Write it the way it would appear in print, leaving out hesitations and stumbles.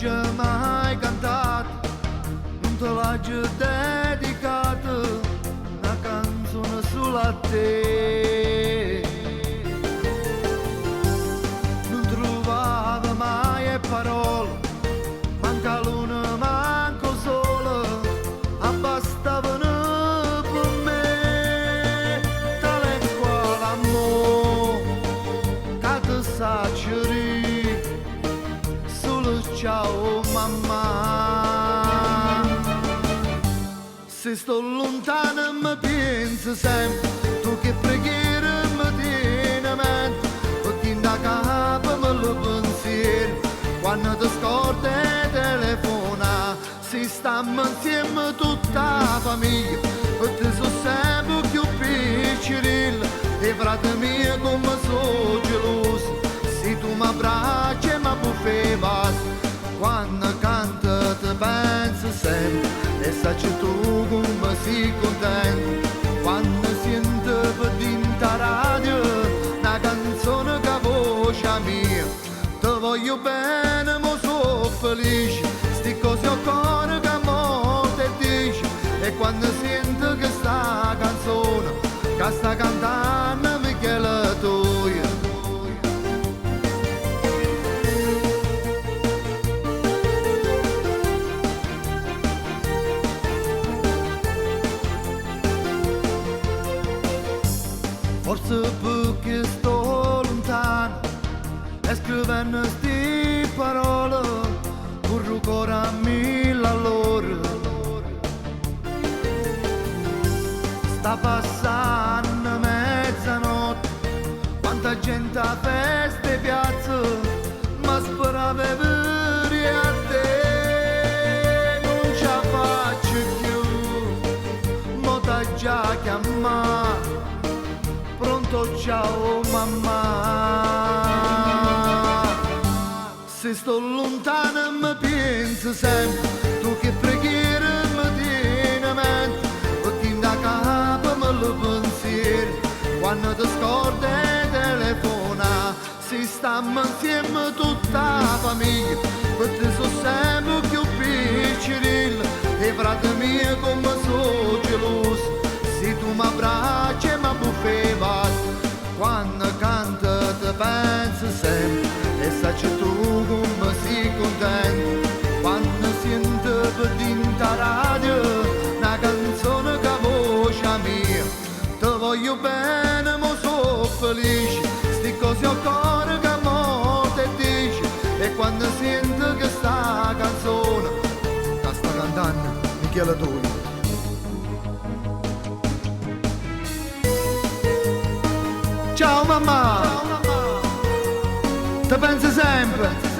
c'è mai cantato, non te l'ho dedicato, una canzone solo a te. Non trovavo mai parole, manca l'una, manco solo, abbastavano per me, tale e quale amore, che ti sa solo ciao mamma. Se sto lontano mi penso sempre, tu che preghiera mi tieni a mente, perché in da capo me lo pensiero, quando ti scordi e telefona, si stiamo insieme tutta la famiglia, e ti sono sempre più piccerilla, e frate mio come sono geloso, se tu mi abbracci e mi buffi basta, quando canto ti penso sempre, e sai tu come sei contento, quando sento per dinta radio una canzone che voce mia, ti voglio bene ma sono felice, sti cose al cuore che mo te dice, e quando sento che sta canzone che sta cantando mi chiede tu. Forse perché sto lontano e scrivendo sti parole corro ancora a mille all'ora. Sta passando mezzanotte, quanta gente a feste e piazza, ma speravo di vedere a te, non ce la faccio più, mo t'ha già chiamato, pronto ciao mamma. Se sto lontano mi penso sempre, tu che preghiera mi tieni a mente, perché in da capo me lo pensiero, quando ti scordi e telefona, si stiamo insieme tutta la famiglia, perché sono sempre più piccerilla, e frate mio come sono geloso, se tu mi abbracci e mi buffi basta, quando canto ti penso sempre, e sai tu come sei contento, quando sento per dinta radio una canzone che voce mia, ti voglio bene ma sono felice, sti cose al cuore che mo te dice, e quando sento che sta canzone che sta cantando mi chiede tu. Ciao mamma, ti penso sempre.